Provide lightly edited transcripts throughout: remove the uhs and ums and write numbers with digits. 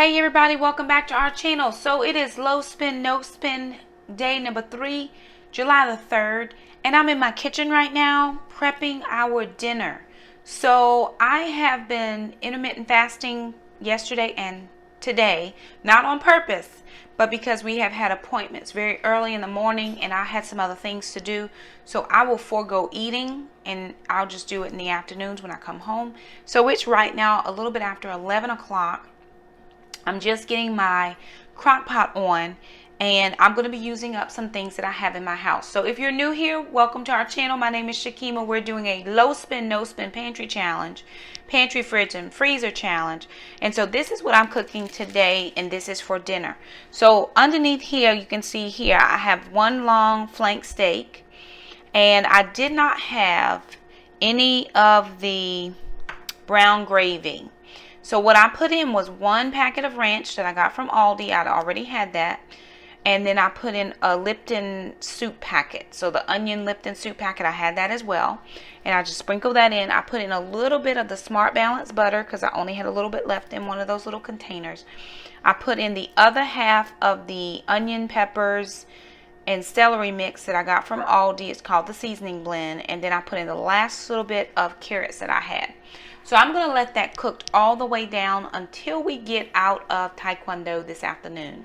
Hey everybody, welcome back to our channel. So it is low spin, no spin day number 3, July the 3rd, and I'm in my kitchen right now prepping our dinner. So I have been intermittent fasting yesterday and today, not on purpose, but because we have had appointments very early in the morning and I had some other things to do. So I will forego eating and I'll just do it in the afternoons when I come home. So it's right now a little bit after 11 o'clock. I'm just getting my crock pot on and I'm going to be using up some things that I have in my house. So if you're new here, welcome to our channel. My name is Shakema. We're doing a low spin, no spin pantry challenge, pantry, fridge, and freezer challenge. And so this is what I'm cooking today, and this is for dinner. So underneath here, you can see here, I have one long flank steak, and I did not have any of the brown gravy. So what I put in was 1 packet of ranch that I got from Aldi. I'd already had that. And then I put in a Lipton soup packet. So the onion Lipton soup packet, I had that as well. And I just sprinkled that in. I put in a little bit of the Smart Balance butter because I only had a little bit left in one of those little containers. I put in the other half of the onion, peppers, and celery mix that I got from Aldi. It's called the seasoning blend. And then I put in the last little bit of carrots that I had. So I'm going to let that cook all the way down until we get out of Taekwondo this afternoon.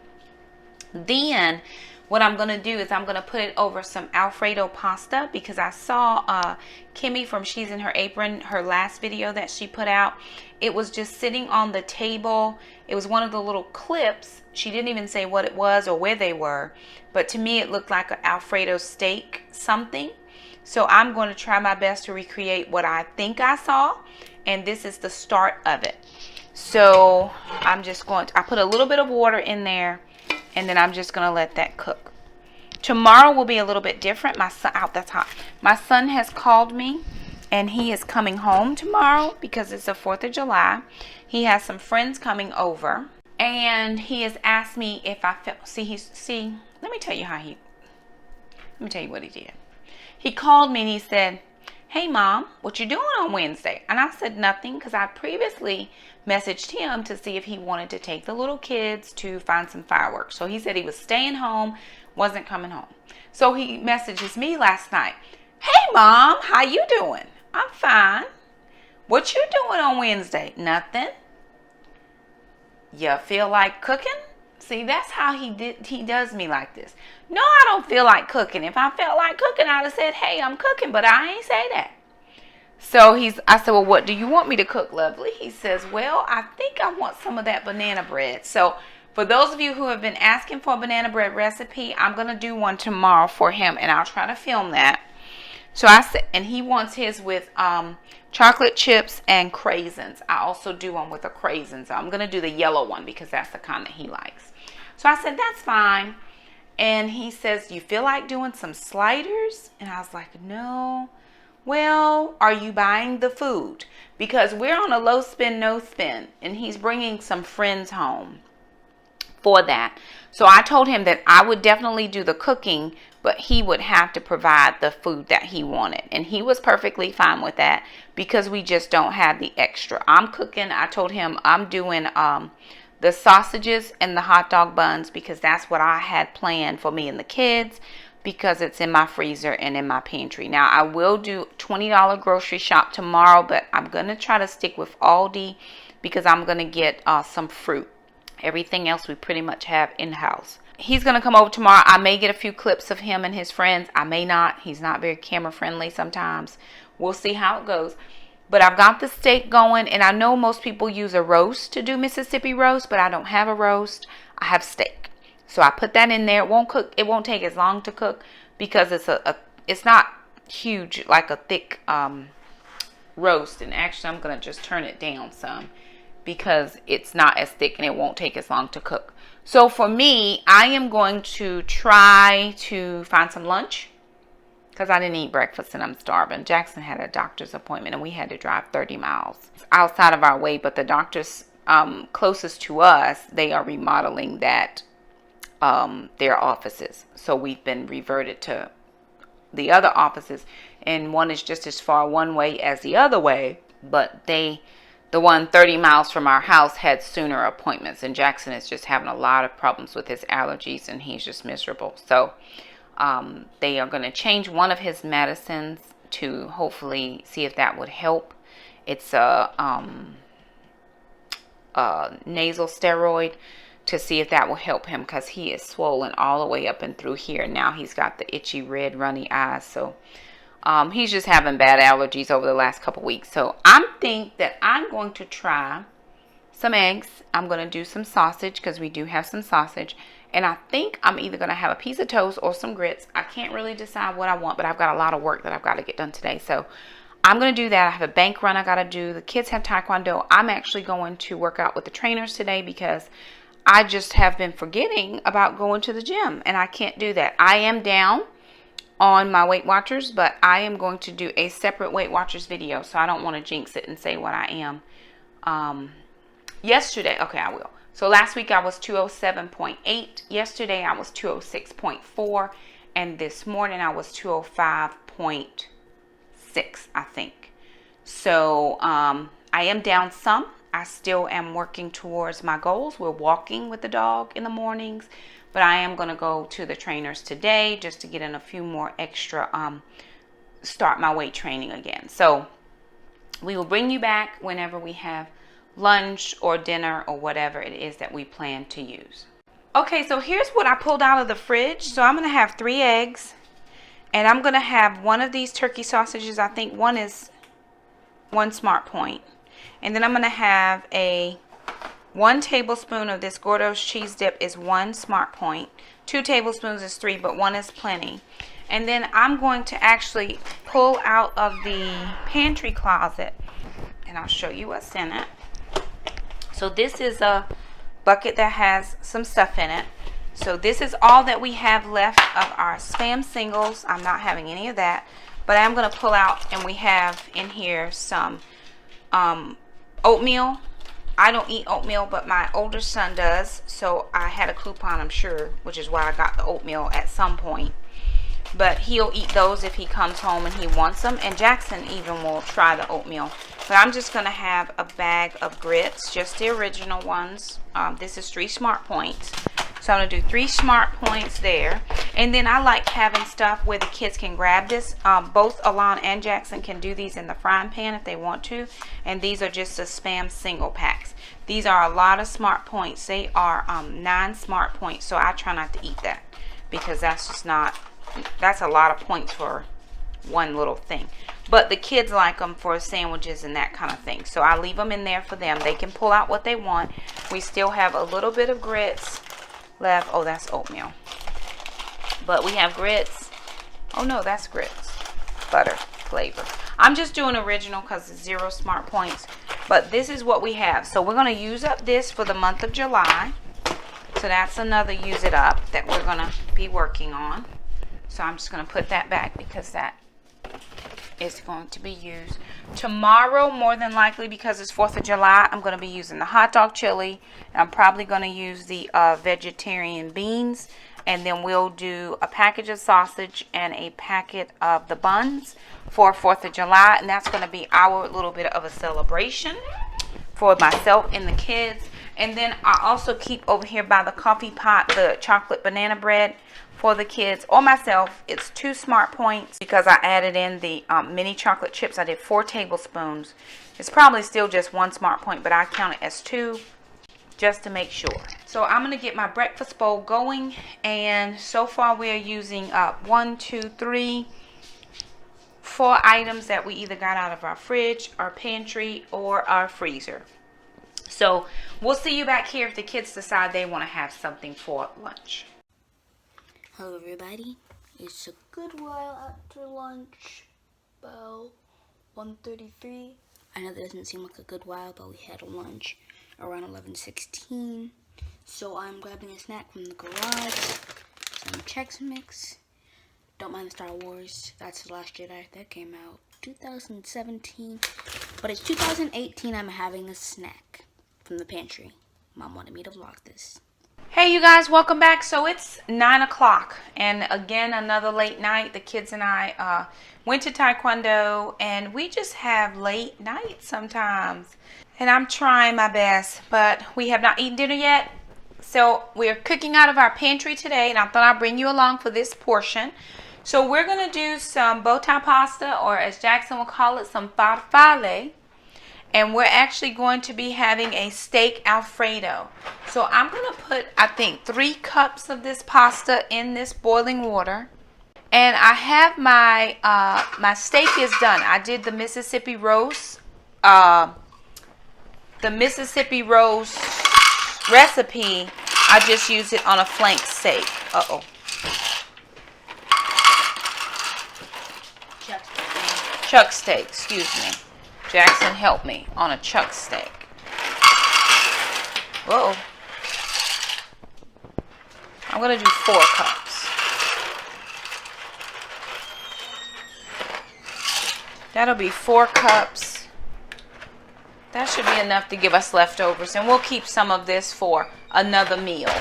Then what I'm going to do is I'm going to put it over some Alfredo pasta because I saw Kimmy from She's in Her Apron, her last video that she put out. It was just sitting on the table. It was one of the little clips. She didn't even say what it was or where they were. But to me it looked like an Alfredo steak something. So I'm going to try my best to recreate what I think I saw. And this is the start of it. So I'm just going to, I put a little bit of water in there, and then I'm just going to let that cook. Tomorrow will be a little bit different. My son, that's hot. My son has called me, and he is coming home tomorrow because it's the 4th of July. He has some friends coming over, and he has asked me if I felt, let me tell you what he did. He called me and he said, "Hey Mom, what you doing on Wednesday?" And I said nothing because I previously messaged him to see if he wanted to take the little kids to find some fireworks. So he said he was staying home, wasn't coming home. So he messages me last night, "Hey Mom, how you doing?" "I'm fine." "What you doing on Wednesday?" "Nothing." "You feel like cooking?" See, that's how he does me like this. No, I don't feel like cooking. If I felt like cooking, I'd have said, "Hey, I'm cooking," but I ain't say that. So I said, "Well, what do you want me to cook, lovely?" He says, "Well, I think I want some of that banana bread." So for those of you who have been asking for a banana bread recipe, I'm going to do one tomorrow for him, and I'll try to film that. So I said, and he wants his with chocolate chips and craisins. I also do one with a craisin. So I'm going to do the yellow one because that's the kind that he likes. So I said, "That's fine." And he says, "You feel like doing some sliders?" And I was like, "No." "Well, are you buying the food?" Because we're on a low spin, no spin. And he's bringing some friends home for that. So I told him that I would definitely do the cooking, but he would have to provide the food that he wanted. And he was perfectly fine with that because we just don't have the extra. I'm cooking. I told him I'm doing the sausages and the hot dog buns because that's what I had planned for me and the kids because it's in my freezer and in my pantry. Now, I will do $20 grocery shop tomorrow, but I'm going to try to stick with Aldi because I'm going to get some fruit. Everything else we pretty much have in-house. He's going to come over tomorrow. I may get a few clips of him and his friends. I may not. He's not very camera friendly sometimes. We'll see how it goes. But I've got the steak going, and I know most people use a roast to do Mississippi roast, but I don't have a roast. I have steak. So I put that in there. It won't cook. It won't take as long to cook because it's not huge like a thick roast. And actually, I'm going to just turn it down some because it's not as thick and it won't take as long to cook. So for me, I am going to try to find some lunch because I didn't eat breakfast and I'm starving. Jackson had a doctor's appointment and we had to drive 30 miles outside of our way, but the doctors closest to us, they are remodeling that their offices. So we've been reverted to the other offices, and one is just as far one way as the other way, but they the one 30 miles from our house had sooner appointments, and Jackson is just having a lot of problems with his allergies, and he's just miserable. So they are going to change one of his medicines to hopefully see if that would help. It's a nasal steroid, to see if that will help him, because he is swollen all the way up and through here. Now he's got the itchy red runny eyes. So he's just having bad allergies over the last couple weeks. So I think that I'm going to try some eggs. I'm going to do some sausage, because we do have some sausage. And I think I'm either going to have a piece of toast or some grits. I can't really decide what I want, but I've got a lot of work that I've got to get done today. So I'm going to do that. I have a bank run I got to do. The kids have taekwondo. I'm actually going to work out with the trainers today, because I just have been forgetting about going to the gym, and I can't do that. I am down on my Weight Watchers, but I am going to do a separate Weight Watchers video, so I don't want to jinx it and say what I am. Yesterday, okay, I will. So last week I was 207.8. Yesterday I was 206.4, and this morning I was 205.6, I think. So I am down some. I still am working towards my goals. We're walking with the dog in the mornings, but I am going to go to the trainers today just to get in a few more extra, start my weight training again. So we will bring you back whenever we have lunch or dinner or whatever it is that we plan to use. Okay, so here's what I pulled out of the fridge. So I'm going to have 3 eggs, and I'm going to have one of these turkey sausages. I think one is 1 Smart Point. And then I'm going to have 1 tablespoon of this Gordo's cheese dip is 1 Smart Point. 2 tablespoons is 3, but 1 is plenty. And then I'm going to actually pull out of the pantry closet, and I'll show you what's in it. So this is a bucket that has some stuff in it. So this is all that we have left of our Spam singles. I'm not having any of that, but I'm going to pull out, and we have in here some oatmeal. I don't eat oatmeal, but my older son does, so I had a coupon, I'm sure, which is why I got the oatmeal at some point. But he'll eat those if he comes home and he wants them, and Jackson even will try the oatmeal. But I'm just going to have a bag of grits, just the original ones. This is 3 Smart Points. So I'm going to do 3 Smart Points there. And then I like having stuff where the kids can grab this. Both Alon and Jackson can do these in the frying pan if they want to. And these are just the Spam single packs. These are a lot of Smart Points. They are 9 Smart Points. So I try not to eat that, because that's just not, that's a lot of points for one little thing. But the kids like them for sandwiches and that kind of thing. So I leave them in there for them. They can pull out what they want. We still have a little bit of grits left. Oh, that's oatmeal. But we have grits. Oh no, that's grits. Butter flavor. I'm just doing original because it's 0 Smart Points. But this is what we have. So we're going to use up this for the month of July. So that's another use it up that we're going to be working on. So I'm just going to put that back, because that is going to be used tomorrow, more than likely, because it's 4th of July. I'm going to be using the hot dog chili, and I'm probably going to use the vegetarian beans, and then we'll do a package of sausage and a packet of the buns for 4th of July, and that's going to be our little bit of a celebration for myself and the kids. And then I also keep over here by the coffee pot the chocolate banana bread for the kids or myself. It's 2 Smart Points, because I added in the mini chocolate chips. I did 4 tablespoons. It's probably still just 1 Smart Point, but I count it as 2 just to make sure. So I'm going to get my breakfast bowl going, and so far we are using 1, 2, 3, 4 items that we either got out of our fridge, our pantry, or our freezer. So we'll see you back here if the kids decide they want to have something for lunch. Hello everybody, it's a good while after lunch, about 1:33. I know that doesn't seem like a good while, but we had lunch around 11:16. So I'm grabbing a snack from the garage, some Chex Mix. Don't mind the Star Wars, that's the Last Jedi that came out 2017. But it's 2018, I'm having a snack from the pantry. Mom wanted me to vlog this. Hey you guys, welcome back. So it's 9 o'clock, and again another late night. The kids and I went to Taekwondo, and we just have late nights sometimes. And I'm trying my best, but we have not eaten dinner yet. So we're cooking out of our pantry today, and I thought I'd bring you along for this portion. So we're going to do some bow tie pasta, or as Jackson will call it, some farfalle. And we're actually going to be having a steak Alfredo. So I'm going to put, I think, 3 cups of this pasta in this boiling water. And I have my, my steak is done. I did the Mississippi roast. The Mississippi roast recipe, I just use it on a flank steak. Uh-oh. Chuck steak, excuse me. Jackson, help me on a chuck steak. Whoa. I'm going to do 4 cups. That'll be 4 cups. That should be enough to give us leftovers. And we'll keep some of this for another meal.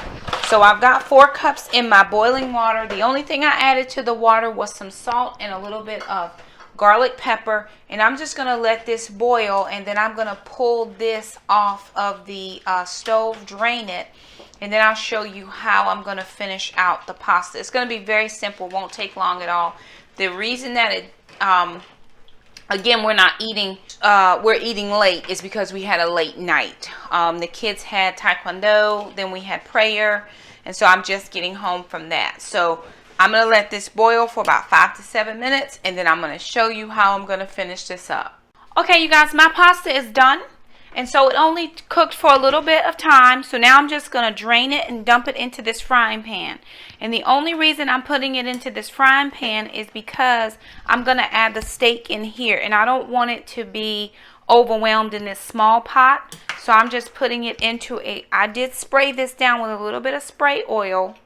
So I've got 4 cups in my boiling water. The only thing I added to the water was some salt and a little bit of garlic pepper, and I'm just going to let this boil, and then I'm going to pull this off of the stove, drain it, and then I'll show you how I'm going to finish out the pasta. It's going to be very simple, won't take long at all. The reason that it again, we're eating late is because we had a late night. The kids had Taekwondo, then we had prayer, and so I'm just getting home from that. So I'm going to let this boil for about 5 to 7 minutes, and then I'm going to show you how I'm going to finish this up. Okay, you guys, my pasta is done, and so it only cooked for a little bit of time. So now I'm just going to drain it and dump it into this frying pan. And the only reason I'm putting it into this frying pan is because I'm going to add the steak in here, and I don't want it to be overwhelmed in this small pot. So I'm just putting it into I did spray this down with a little bit of spray oil.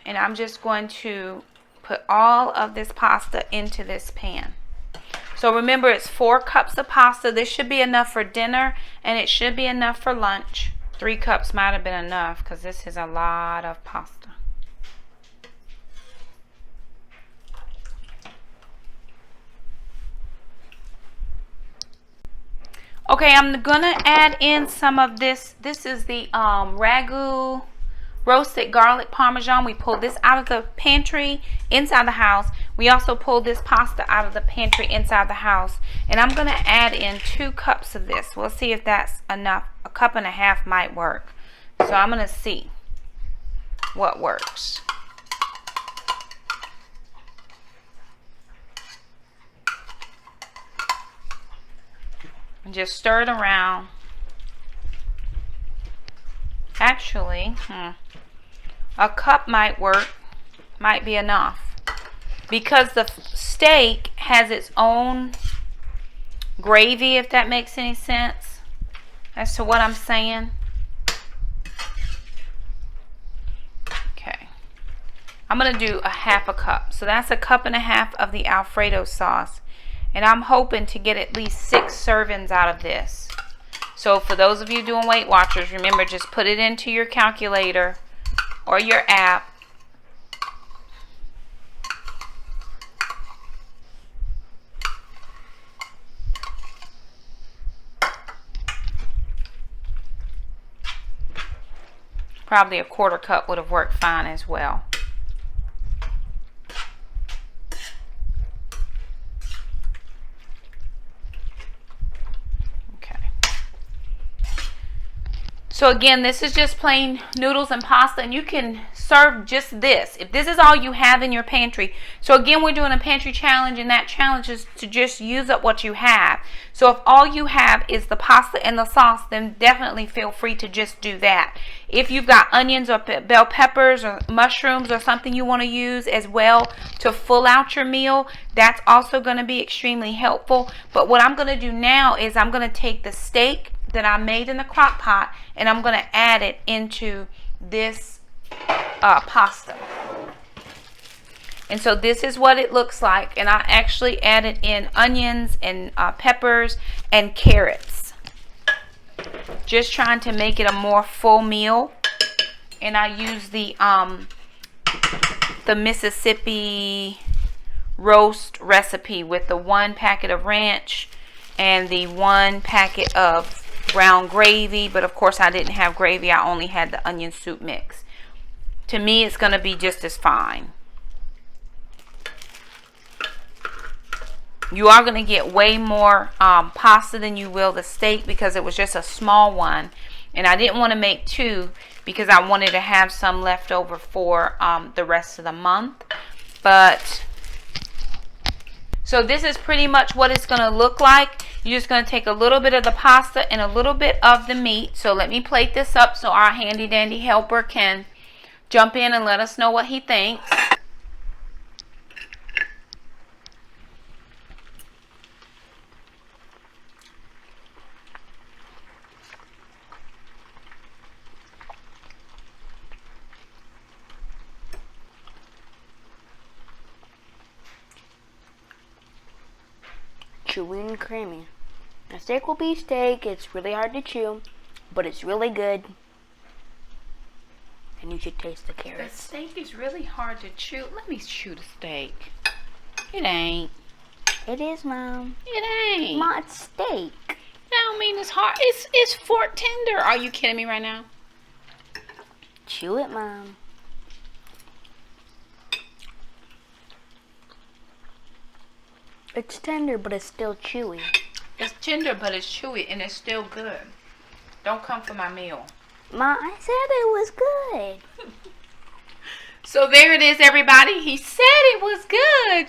And I'm just going to put all of this pasta into this pan. So remember, it's 4 cups of pasta. This should be enough for dinner, and it should be enough for lunch. 3 cups might have been enough because this is a lot of pasta. Okay, I'm going to add in some of this. This is the ragu roasted garlic parmesan. We pulled this out of the pantry inside the house. We also pulled this pasta out of the pantry inside the house. And I'm going to add in 2 cups of this. We'll see if that's enough. 1.5 cups might work. So I'm going to see what works. And just stir it around. Actually, 1 cup might work, might be enough, because the steak has its own gravy, if that makes any sense as to what I'm saying. Okay, I'm going to do 1/2 cup, so that's 1.5 cups of the Alfredo sauce, and I'm hoping to get at least 6 servings out of this. So for those of you doing Weight Watchers, remember, just put it into your calculator or your app. Probably a 1/4 cup would have worked fine as well. So again, this is just plain noodles and pasta, and you can serve just this if this is all you have in your pantry. So again, we're doing a pantry challenge, and that challenge is to just use up what you have. So if all you have is the pasta and the sauce, then definitely feel free to just do that. If you've got onions or bell peppers or mushrooms or something you want to use as well to full out your meal, that's also going to be extremely helpful. But what I'm going to do now is I'm going to take the steak that I made in the crock pot, and I'm going to add it into this pasta. And so this is what it looks like, and I actually added in onions and peppers and carrots, just trying to make it a more full meal. And I use the Mississippi roast recipe with the 1 packet of ranch and the 1 packet of brown gravy. But of course I didn't have gravy. I only had the onion soup mix. To me, it's going to be just as fine. You are going to get way more pasta than you will the steak because it was just a small one. And I didn't want to make 2 because I wanted to have some left over for the rest of the month. But, so this is pretty much what it's going to look like. You're just going to take a little bit of the pasta and a little bit of the meat. So let me plate this up so our handy dandy helper can jump in and let us know what he thinks. Chewy and creamy. A steak will be steak. It's really hard to chew, but it's really good. And you should taste the The carrots. steak is really hard to chew. Let me chew the steak. It ain't. It is, Mom. It ain't. Ma, it's steak. That don't mean it's hard. It's fork tender. Are you kidding me right now? Chew it, Mom. It's tender, but it's still chewy. It's tender, but it's chewy, and it's still good. Don't come for my meal. Ma, I said it was good. So there it is, everybody. He said it was good.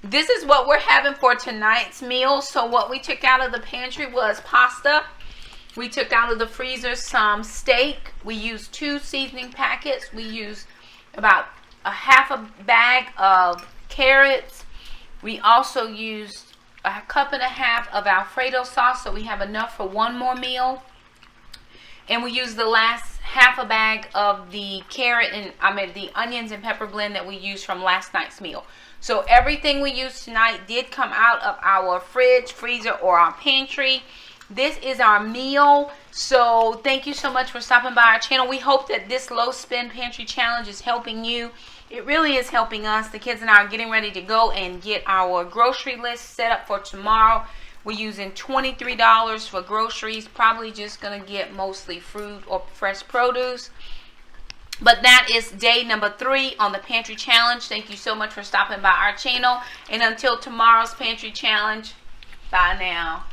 This is what we're having for tonight's meal. So what we took out of the pantry was pasta. We took out of the freezer some steak. We used 2 seasoning packets. We used about a half a bag of carrots. We also used a cup and a half of Alfredo sauce, so we have enough for 1 more meal. And we used the last half a bag of the the onions and pepper blend that we used from last night's meal. So everything we used tonight did come out of our fridge, freezer, or our pantry. This is our meal. So thank you so much for stopping by our channel. We hope that this low spend pantry challenge is helping you. It really is helping us. The kids and I are getting ready to go and get our grocery list set up for tomorrow. We're using $23 for groceries. Probably just going to get mostly fruit or fresh produce. But that is day number 3 on the pantry challenge. Thank you so much for stopping by our channel. And until tomorrow's pantry challenge, bye now.